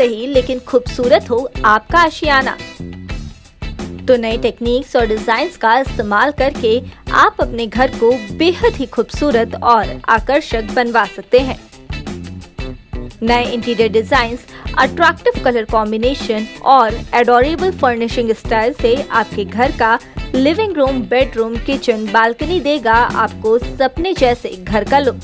सही लेकिन खूबसूरत हो आपका आशियाना। तो नए टेक्निक्स और डिजाइन्स का इस्तेमाल करके आप अपने घर को बेहद ही खूबसूरत और आकर्षक बनवा सकते हैं। नए interior designs, attractive colour combination और एडोरेबल फर्निशिंग स्टाइल से आपके घर का living room, bedroom, kitchen, balcony देगा आपको सपने जैसे घर का लुक।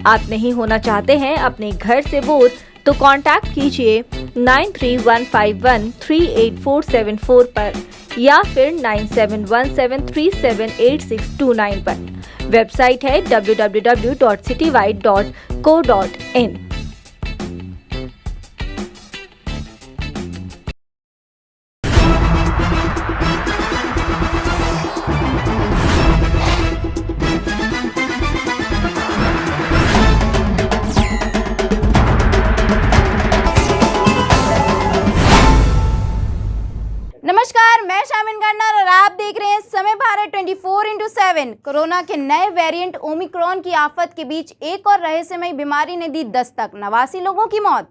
आप नहीं होना चाहते हैं अपने घर से बोर, तो कांटेक्ट कीजिए 9315138474 पर या फिर 9717378629 पर। वेबसाइट है www.citywide.co.in। नमस्कार, मैं शामिन गन्नर और आप देख रहे हैं समय भारत 24/7। कोरोना के नए वेरिएंट ओमिक्रॉन की आफत के बीच एक और रहस्यमयी बीमारी ने दी दस्तक, 89 लोगों की मौत।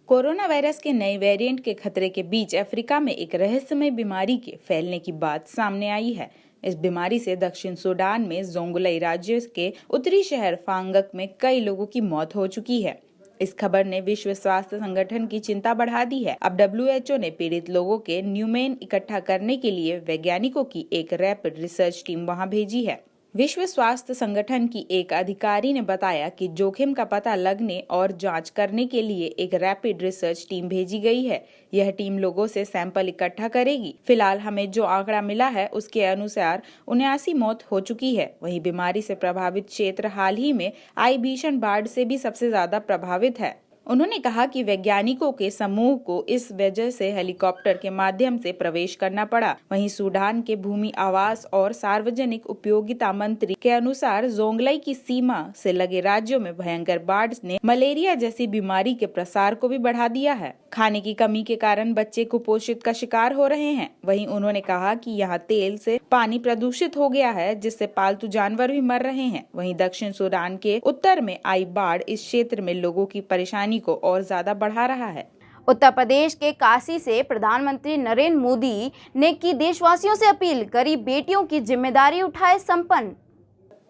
कोरोना वायरस के नए वेरिएंट के खतरे के बीच अफ्रीका में एक रहस्यमय बीमारी के फैलने की बात सामने आई है। इस बीमारी से दक्षिण सूडान में जोंगलाई राज्य के उत्तरी शहर फांगक में कई लोगों की मौत हो चुकी है। इस खबर ने विश्व स्वास्थ्य संगठन की चिंता बढ़ा दी है। अब WHO ने पीड़ित लोगों के न्यूमेन इकट्ठा करने के लिए वैज्ञानिकों की एक रैपिड रिसर्च टीम वहां भेजी है। विश्व स्वास्थ्य संगठन की एक अधिकारी ने बताया कि जोखिम का पता लगने और जांच करने के लिए एक रैपिड रिसर्च टीम भेजी गई है। यह टीम लोगों से सैंपल इकट्ठा करेगी। फिलहाल हमें जो आंकड़ा मिला है उसके अनुसार 79 मौत हो चुकी है। वहीं बीमारी से प्रभावित क्षेत्र हाल ही में आई भीषण बाढ़ से भी सबसे ज्यादा प्रभावित है। उन्होंने कहा कि वैज्ञानिकों के समूह को इस वजह से हेलीकॉप्टर के माध्यम से प्रवेश करना पड़ा। वहीं सूडान के भूमि आवास और सार्वजनिक उपयोगिता मंत्री के अनुसार जोंगलाई की सीमा से लगे राज्यों में भयंकर बाढ़ ने मलेरिया जैसी बीमारी के प्रसार को भी बढ़ा दिया है। खाने की कमी के कारण बच्चे कुपोषित का शिकार हो रहे हैं। वहीं उन्होंने कहा कि यहाँ तेल से पानी प्रदूषित हो गया है, जिससे पालतू जानवर भी मर रहे हैं। वहीं दक्षिण सूडान के उत्तर में आई बाढ़ इस क्षेत्र में लोगों की परेशानी को और ज्यादा बढ़ा रहा है। उत्तर प्रदेश के काशी से प्रधानमंत्री नरेंद्र मोदी ने की देशवासियों से अपील, गरीब बेटियों की जिम्मेदारी उठाए संपन्न।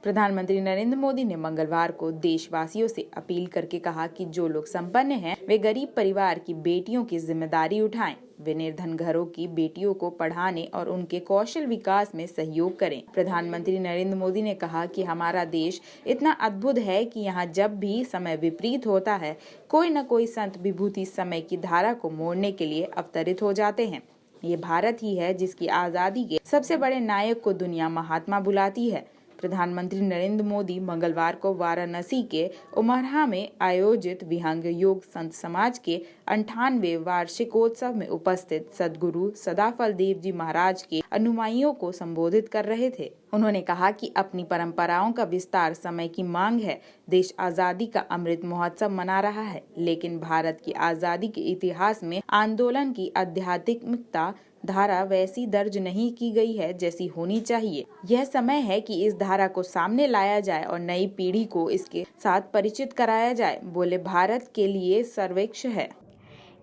प्रधानमंत्री नरेंद्र मोदी ने मंगलवार को देशवासियों से अपील करके कहा कि जो लोग संपन्न हैं, वे गरीब परिवार की बेटियों की जिम्मेदारी उठाएं। वे निर्धन घरों की बेटियों को पढ़ाने और उनके कौशल विकास में सहयोग करें। प्रधानमंत्री नरेंद्र मोदी ने कहा कि हमारा देश इतना अद्भुत है कि यहाँ जब भी समय विपरीत होता है, कोई न कोई संत विभूति समय की धारा को मोड़ने के लिए अवतरित हो जाते हैं। ये भारत ही है जिसकी आजादी के सबसे बड़े नायक को दुनिया महात्मा बुलाती है। प्रधानमंत्री नरेंद्र मोदी मंगलवार को वाराणसी के उमरहा में आयोजित विहंग योग संत समाज के 98वें वार्षिकोत्सव में उपस्थित सद्गुरु सदाफल देव जी महाराज के अनुयायियों को संबोधित कर रहे थे। उन्होंने कहा कि अपनी परंपराओं का विस्तार समय की मांग है। देश आजादी का अमृत महोत्सव मना रहा है, लेकिन भारत की आजादी के इतिहास में आंदोलन की आध्यात्मिकता धारा वैसी दर्ज नहीं की गई है जैसी होनी चाहिए। यह समय है कि इस धारा को सामने लाया जाए और नई पीढ़ी को इसके साथ परिचित कराया जाए, बोले। भारत के लिए सर्वोच्च है।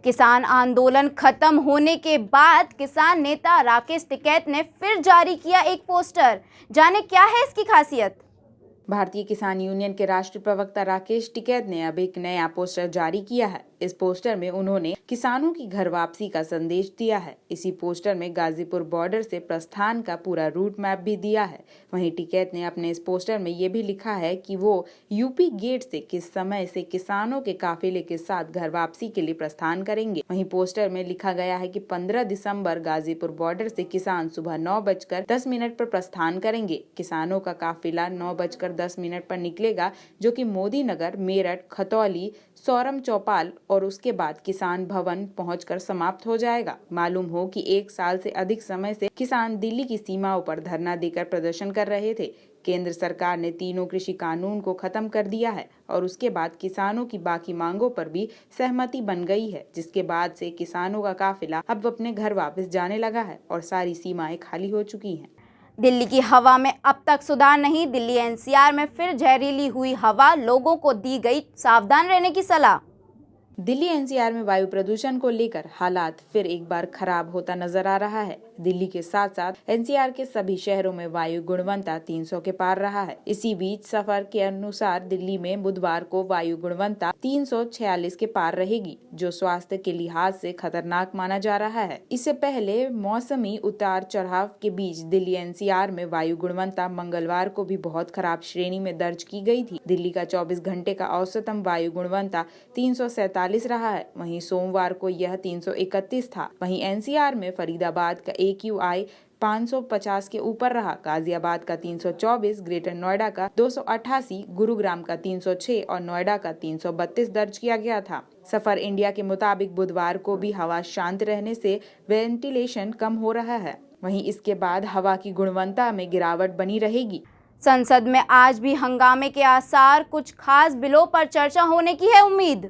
किसान आंदोलन खत्म होने के बाद किसान नेता राकेश टिकैत ने फिर जारी किया एक पोस्टर। जाने क्या है इसकी खासियत। भारतीय किसान यूनियन के राष्ट्रीय प्रवक्ता राकेश टिकैत ने अब एक नया पोस्टर जारी किया है। इस पोस्टर में उन्होंने किसानों की घर वापसी का संदेश दिया है। इसी पोस्टर में गाजीपुर बॉर्डर से प्रस्थान का पूरा रूट मैप भी दिया है। वहीं टिकैत ने अपने इस पोस्टर में ये भी लिखा है कि वो यूपी गेट से किस समय से किसानों के काफिले के साथ घर वापसी के लिए प्रस्थान करेंगे। वहीं पोस्टर में लिखा गया है कि 15 दिसंबर गाजीपुर बॉर्डर से किसान सुबह 9:10 पर प्रस्थान करेंगे। किसानों का काफिला 9:10 पर निकलेगा, जो कि मोदी नगर, मेरठ, खतौली, सौरम चौपाल और उसके बाद किसान भवन पहुंचकर समाप्त हो जाएगा। मालूम हो कि 1 साल से अधिक समय से किसान दिल्ली की सीमाओं पर धरना देकर प्रदर्शन कर रहे थे। केंद्र सरकार ने तीनों कृषि कानून को खत्म कर दिया है और उसके बाद किसानों की बाकी मांगों पर भी सहमति बन गई है, जिसके बाद से किसानों का काफिला अब अपने घर वापस जाने लगा है और सारी सीमाएं खाली हो चुकी हैं। दिल्ली की हवा में अब तक सुधार नहीं। दिल्ली एनसीआर में फिर जहरीली हुई हवा, लोगों को दी गई सावधान रहने की सलाह। दिल्ली एनसीआर में वायु प्रदूषण को लेकर हालात फिर एक बार खराब होता नजर आ रहा है। दिल्ली के साथ साथ एनसीआर के सभी शहरों में वायु गुणवत्ता 300 के पार रहा है। इसी बीच सफर के अनुसार दिल्ली में बुधवार को वायु गुणवत्ता 346 के पार रहेगी, जो स्वास्थ्य के लिहाज से खतरनाक माना जा रहा है। इससे पहले मौसमी उतार चढ़ाव के बीच दिल्ली एनसीआर में वायु गुणवत्ता मंगलवार को भी बहुत खराब श्रेणी में दर्ज की गई थी। दिल्ली का 24 घंटे का औसतम वायु गुणवत्ता 347 रहा है। वहीं सोमवार को यह 331 था। वहीं एनसीआर में फरीदाबाद का AQI 550 के ऊपर रहा। गाजियाबाद का 324, ग्रेटर नोएडा का 288, गुरुग्राम का 306 और नोएडा का 332 दर्ज किया गया था। सफर इंडिया के मुताबिक बुधवार को भी हवा शांत रहने से वेंटिलेशन कम हो रहा है। वहीं इसके बाद हवा की गुणवत्ता में गिरावट बनी रहेगी। संसद में आज भी हंगामे के आसार, कुछ खास बिलों पर चर्चा होने की है उम्मीद।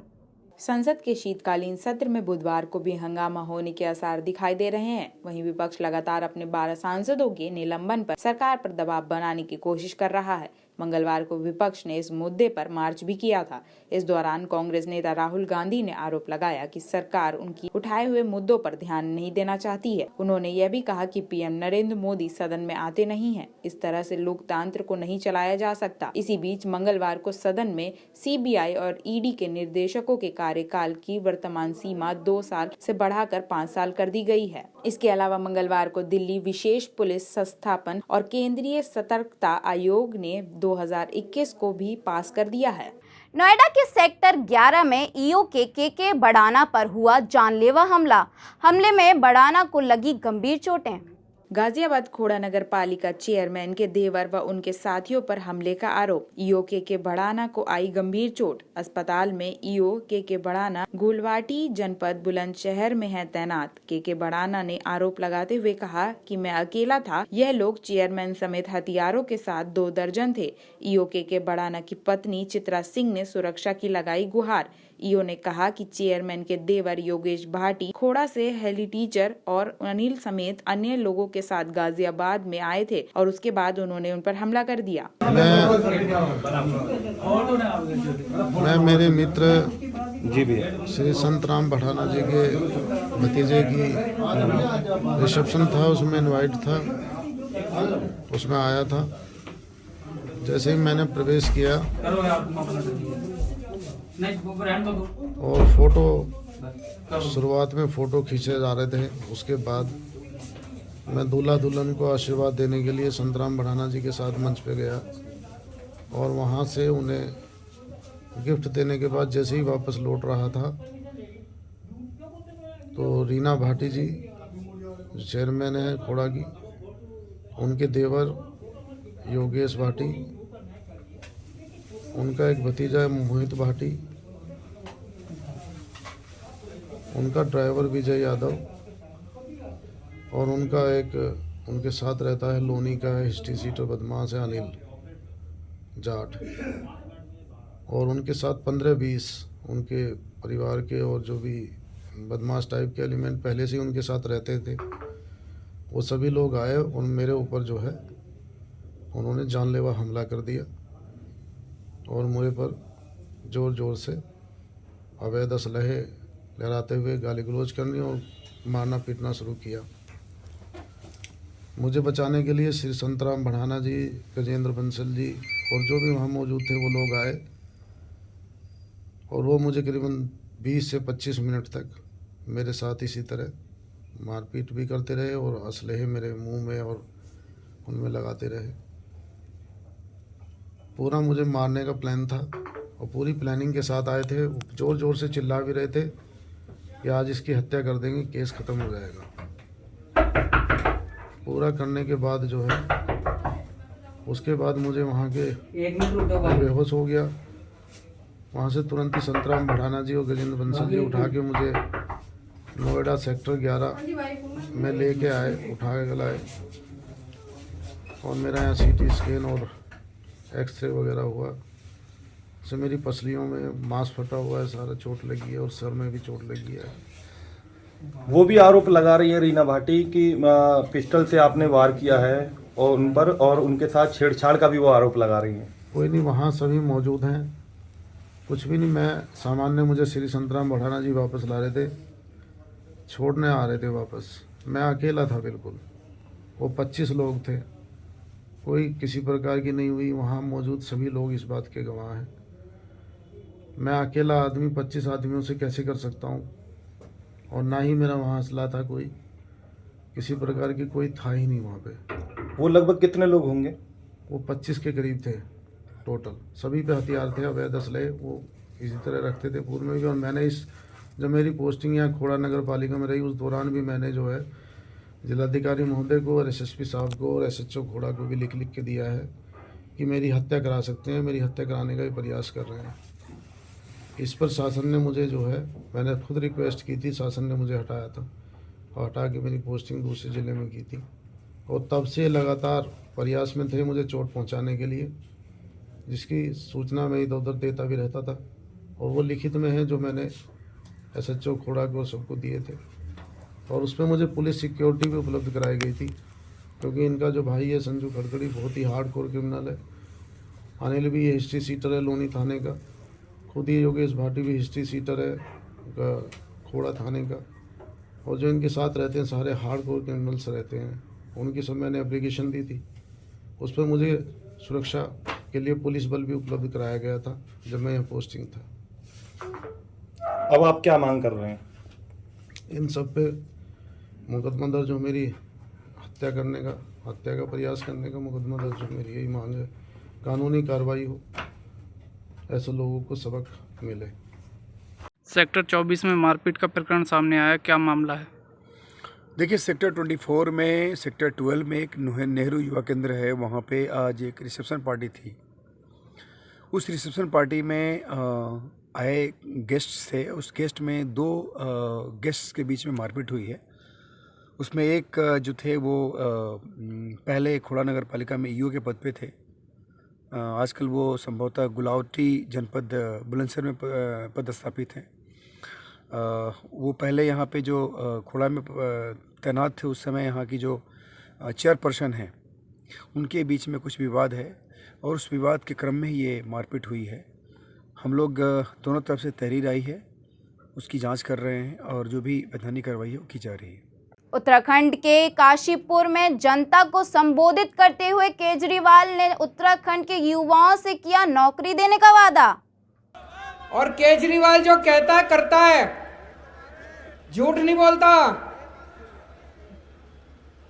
संसद के शीतकालीन सत्र में बुधवार को भी हंगामा होने के आसार दिखाई दे रहे हैं। वहीं विपक्ष लगातार अपने 12 सांसदों के निलंबन पर सरकार पर दबाव बनाने की कोशिश कर रहा है। मंगलवार को विपक्ष ने इस मुद्दे पर मार्च भी किया था। इस दौरान कांग्रेस नेता राहुल गांधी ने आरोप लगाया कि सरकार उनकी उठाए हुए मुद्दों पर ध्यान नहीं देना चाहती है। उन्होंने यह भी कहा कि पीएम नरेंद्र मोदी सदन में आते नहीं हैं। इस तरह से लोकतंत्र को नहीं चलाया जा सकता। इसी बीच मंगलवार को सदन में CBI और ED के निर्देशकों के कार्यकाल की वर्तमान सीमा 2 साल से बढ़ाकर 5 साल कर दी गई है। इसके अलावा मंगलवार को दिल्ली विशेष पुलिस संस्थापन और केंद्रीय सतर्कता आयोग ने 2021 को भी पास कर दिया है। नोएडा के सेक्टर 11 में EO के बड़ाना पर हुआ जानलेवा हमला। हमले में बड़ाना को लगी गंभीर चोटें। गाजियाबाद खोड़ा नगर पालिका चेयरमैन के देवर व उनके साथियों पर हमले का आरोप। EO के बड़ाना को आई गंभीर चोट। अस्पताल में EO के बड़ाना गुलवाटी जनपद बुलंदशहर में है तैनात। के बड़ाना ने आरोप लगाते हुए कहा कि मैं अकेला था। यह लोग चेयरमैन समेत हथियारों के साथ 2 दर्जन थे। EO के बड़ाना की पत्नी चित्रा सिंह ने सुरक्षा की लगाई गुहार। EO ने कहा कि चेयरमैन के देवर योगेश भाटी खोड़ा से हेली टीचर और अनिल समेत अन्य लोगों के साथ गाजियाबाद में आए थे और उसके बाद उन्होंने उन पर हमला कर दिया। मैं मेरे मित्र जी भी श्री संत राम बढ़ाना जी के भतीजे की रिसेप्शन था, उसमें इनवाइट था, उसमें आया था। जैसे ही मैंने प्रवेश किया और फोटो शुरुआत में फ़ोटो खींचे जा रहे थे, उसके बाद मैं दूल्हा दुल्हन को आशीर्वाद देने के लिए संतराम बढ़ाना जी के साथ मंच पे गया और वहाँ से उन्हें गिफ्ट देने के बाद जैसे ही वापस लौट रहा था तो रीना भाटी जी जो चेयरमैन है खोड़ा की, उनके देवर योगेश भाटी, उनका एक भतीजा है मोहित भाटी, उनका ड्राइवर विजय यादव और उनका एक उनके साथ रहता है लोनी का हिस्ट्री सीटर बदमाश है अनिल जाट, और उनके साथ 15-20 उनके परिवार के और जो भी बदमाश टाइप के एलिमेंट पहले से ही उनके साथ रहते थे, वो सभी लोग आए और मेरे ऊपर जो है उन्होंने जानलेवा हमला कर दिया और मुझे पर ज़ोर ज़ोर से अवैध असलहे लहराते हुए गाली गलौज करनी और मारना पीटना शुरू किया। मुझे बचाने के लिए श्री संतराम बढ़ाना जी, गजेंद्र बंसल जी और जो भी वहाँ मौजूद थे वो लोग आए और वो मुझे करीबन 20 से 25 मिनट तक मेरे साथ इसी तरह मारपीट भी करते रहे और असलहे मेरे मुंह में और उनमें लगाते रहे। पूरा मुझे मारने का प्लान था और पूरी प्लानिंग के साथ आए थे। ज़ोर ज़ोर से चिल्ला भी रहे थे कि आज इसकी हत्या कर देंगे, केस ख़त्म हो जाएगा। पूरा करने के बाद जो है उसके बाद मुझे वहाँ के बेहोश हो गया। वहाँ से तुरंत ही संतराम बढ़ाना जी और गजेंद्र बंसल जी उठा के मुझे नोएडा सेक्टर 11 में लेके आए, उठा के लाए और मेरा यहाँ CT स्कैन और एक्सरे वगैरह हुआ। से मेरी पसलियों में मांस फटा हुआ है, सारा चोट लगी है और सर में भी चोट लगी है। वो भी आरोप लगा रही है रीना भाटी कि पिस्टल से आपने वार किया है और उन पर, और उनके साथ छेड़छाड़ का भी वो आरोप लगा रही है। कोई नहीं, वहाँ सभी मौजूद हैं कुछ भी नहीं, मैं सामान्य, मुझे श्री संतराम बढ़ाना जी वापस ला रहे थे, छोड़ने आ रहे थे वापस। मैं अकेला था बिल्कुल, वो 25 लोग थे, कोई किसी प्रकार की नहीं हुई। वहाँ मौजूद सभी लोग इस बात के गवाह हैं। मैं अकेला आदमी 25 आदमियों से कैसे कर सकता हूँ? और ना ही मेरा वहाँ असला था, कोई किसी प्रकार की कोई था ही नहीं वहाँ पे। वो लगभग कितने लोग होंगे? वो 25 के करीब थे टोटल। सभी पे हथियार थे, अवैध असले वो इसी तरह रखते थे पूर्व में भी। और मैंने जब मेरी पोस्टिंग यहाँ खोड़ा नगर पालिका में रही, उस दौरान भी मैंने जो है जिलाधिकारी महोदय को और एसएसपी साहब को और एसएचओ खोड़ा को भी लिख के दिया है कि मेरी हत्या करा सकते हैं, मेरी हत्या कराने का भी प्रयास कर रहे हैं। इस पर शासन ने मुझे जो है, मैंने खुद रिक्वेस्ट की थी, शासन ने मुझे हटाया था और हटा के मेरी पोस्टिंग दूसरे ज़िले में की थी। और तब से लगातार प्रयास में थे मुझे चोट पहुंचाने के लिए, जिसकी सूचना मैं इधर उधर देता भी रहता था। और वो लिखित में है जो मैंने एसएचओ खोड़ा को सबको दिए थे। और उसमें मुझे पुलिस सिक्योरिटी भी उपलब्ध कराई गई थी, क्योंकि इनका जो भाई है संजू खड़खड़ी बहुत ही हार्डकोर क्रिमिनल है। अनिल भी ये हिस्ट्री सीटर है लोनी थाने का, खुद ही योगेश भाटी भी हिस्ट्री सीटर है खोड़ा थाने का। और जो इनके साथ रहते हैं सारे हार्डकोर क्रिमिनल्स रहते हैं, उनकी सब मैंने एप्लीकेशन दी थी। उस पर मुझे सुरक्षा के लिए पुलिस बल भी उपलब्ध कराया गया था जब मैं यहाँ पोस्टिंग था। अब आप क्या मांग कर रहे हैं? इन सब पे मुकदमा दर्ज हो, मेरी हत्या का प्रयास करने का मुकदमा दर्ज हो, मेरी यही मांग है। कानूनी कार्रवाई हो, ऐसे लोगों को सबक मिले। सेक्टर 24 में मारपीट का प्रकरण सामने आया, क्या मामला है? देखिए, सेक्टर 24 में सेक्टर 12 में एक नेहरू युवा केंद्र है, वहाँ पे आज एक रिसेप्शन पार्टी थी। उस रिसेप्शन पार्टी में आए गेस्ट्स थे। उस गेस्ट में 2 गेस्ट्स के बीच में मारपीट हुई है। उसमें एक जो थे वो पहले खोड़ा नगर पालिका में ईओ के पद पे थे। आजकल वो संभवतः गुलावटी जनपद बुलंदशहर में पदस्थापित हैं। वो पहले यहाँ पे जो खोड़ा में तैनात थे, उस समय यहाँ की जो चेयरपर्सन हैं उनके बीच में कुछ विवाद है और उस विवाद के क्रम में ही ये मारपीट हुई है। हम लोग दोनों तरफ से तहरीर आई है, उसकी जांच कर रहे हैं और जो भी वैधानिक कार्रवाई है वो की जा रही है। उत्तराखंड के काशीपुर में जनता को संबोधित करते हुए केजरीवाल ने उत्तराखंड के युवाओं से किया नौकरी देने का वादा। और केजरीवाल जो कहता है करता है, झूठ नहीं बोलता।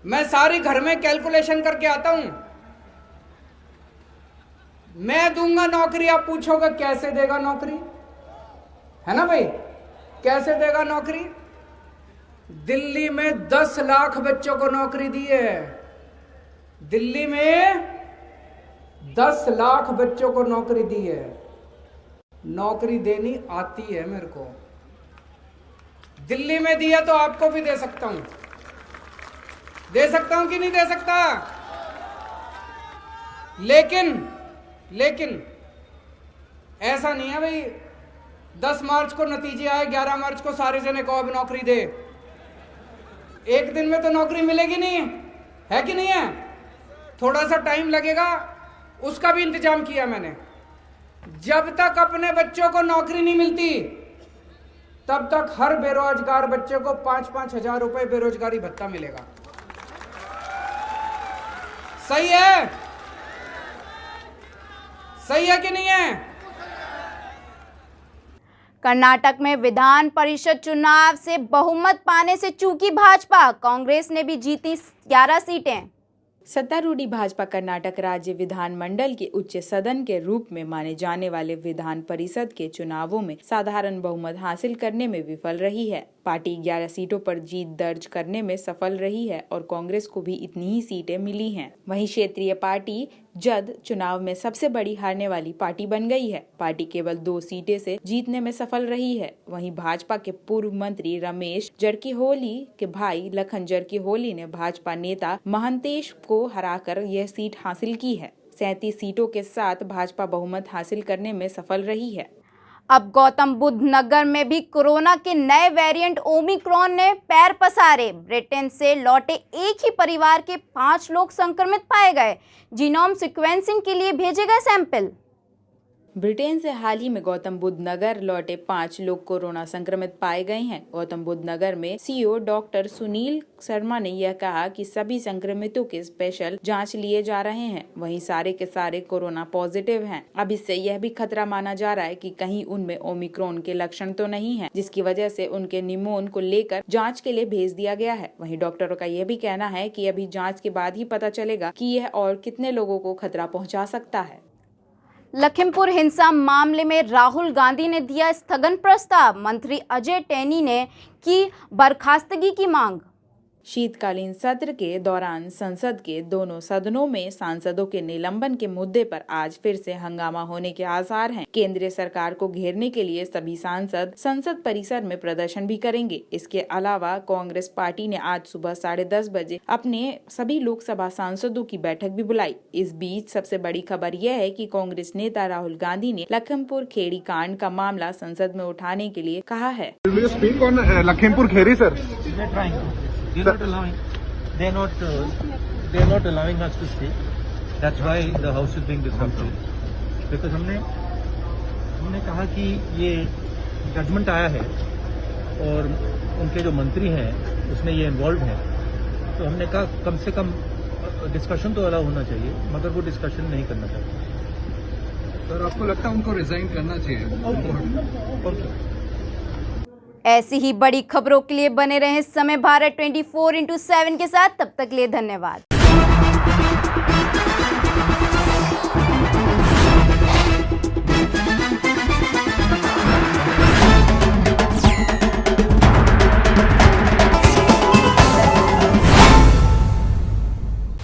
मैं सारी घर में कैलकुलेशन करके आता हूं। मैं दूंगा नौकरी, आप पूछोगे कैसे देगा नौकरी, है ना भाई? कैसे देगा नौकरी? दिल्ली में 10 लाख बच्चों को नौकरी दी है। दिल्ली में 10 लाख बच्चों को नौकरी दी है। नौकरी देनी आती है मेरे को। दिल्ली में दिया तो आपको भी दे सकता हूं। दे सकता हूं कि नहीं दे सकता? लेकिन ऐसा नहीं है भाई 10 मार्च को नतीजे आए, 11 मार्च को सारे जने को अब नौकरी दे। एक दिन में तो नौकरी मिलेगी नहीं, है कि नहीं है? थोड़ा सा टाइम लगेगा, उसका भी इंतजाम किया मैंने। जब तक अपने बच्चों को नौकरी नहीं मिलती तब तक हर बेरोजगार बच्चे को 5-5 हजार रुपए बेरोजगारी भत्ता मिलेगा। सही है? सही है कि नहीं है? कर्नाटक में विधान परिषद चुनाव से बहुमत पाने से चूकी भाजपा, कांग्रेस ने भी जीती 11 सीटें। सत्तारूढ़ी भाजपा कर्नाटक राज्य विधानमंडल के उच्च सदन के रूप में माने जाने वाले विधान परिषद के चुनावों में साधारण बहुमत हासिल करने में विफल रही है। पार्टी 11 सीटों पर जीत दर्ज करने में सफल रही है और कांग्रेस को भी इतनी ही सीटें मिली हैं। वहीं क्षेत्रीय पार्टी जद चुनाव में सबसे बड़ी हारने वाली पार्टी बन गई है। पार्टी केवल 2 सीटें से जीतने में सफल रही है। वहीं भाजपा के पूर्व मंत्री रमेश जरकीहोली के भाई लखन जरकीहोली ने भाजपा नेता महंतेश को हराकर यह सीट हासिल की है। 37 सीटों के साथ भाजपा बहुमत हासिल करने में सफल रही है। अब गौतम बुद्ध नगर में भी कोरोना के नए वेरिएंट ओमिक्रॉन ने पैर पसारे। ब्रिटेन से लौटे एक ही परिवार के 5 लोग संक्रमित पाए गए। जीनोम सीक्वेंसिंग के लिए भेजे गए सैंपल। ब्रिटेन से हाल ही में गौतम बुद्ध नगर लौटे 5 लोग कोरोना संक्रमित पाए गए हैं। गौतम बुद्ध नगर में सीईओ डॉक्टर सुनील शर्मा ने यह कहा कि सभी संक्रमितों के स्पेशल जांच लिए जा रहे हैं। वहीं सारे के सारे कोरोना पॉजिटिव हैं। अब इससे यह भी खतरा माना जा रहा है कि कहीं उनमें ओमिक्रॉन के लक्षण तो नहीं है, जिसकी वजह से उनके निमोन को लेकर जाँच के लिए भेज दिया गया है। वहीं डॉक्टरों का यह भी कहना है कि अभी जाँच के बाद ही पता चलेगा कि यह और कितने लोगों को खतरा पहुँचा सकता है। लखीमपुर हिंसा मामले में राहुल गांधी ने दिया स्थगन प्रस्ताव। मंत्री अजय टैनी ने की बर्खास्तगी की मांग। शीतकालीन सत्र के दौरान संसद के दोनों सदनों में सांसदों के निलंबन के मुद्दे पर आज फिर से हंगामा होने के आसार हैं। केंद्रीय सरकार को घेरने के लिए सभी सांसद संसद परिसर में प्रदर्शन भी करेंगे। इसके अलावा कांग्रेस पार्टी ने आज सुबह 10:30 बजे अपने सभी लोकसभा सांसदों की बैठक भी बुलाई। इस बीच सबसे बड़ी खबर यह है कि कांग्रेस नेता राहुल गांधी ने लखीमपुर खेड़ी कांड का मामला संसद में उठाने के लिए कहा है। Lakhimpur Kheri sir, They're not allowing us to speak. That's why the house is being disrupted. Because हमने कहा कि ये जजमेंट आया है और उनके जो मंत्री हैं उसमें ये इन्वॉल्व हैं, तो हमने कहा कम से कम डिस्कशन तो अलाउ होना चाहिए, मगर वो डिस्कशन नहीं करना चाहिए। सर आपको लगता है उनको रिजाइन करना चाहिए? ऐसी ही बड़ी खबरों के लिए बने रहें समय भारत 24/7 के साथ। तब तक के लिए धन्यवाद।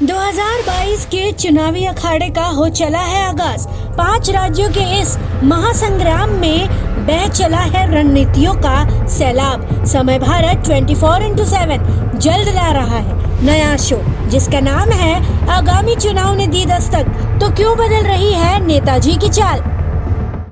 2022 के चुनावी अखाड़े का हो चला है आगाज। 5 राज्यों के इस महासंग्राम में बह चला है रणनीतियों का सैलाब। समय भारत 24/7 जल्द ला रहा है नया शो, जिसका नाम है आगामी चुनाव ने दी दस्तक, तो क्यों बदल रही है नेताजी की चाल।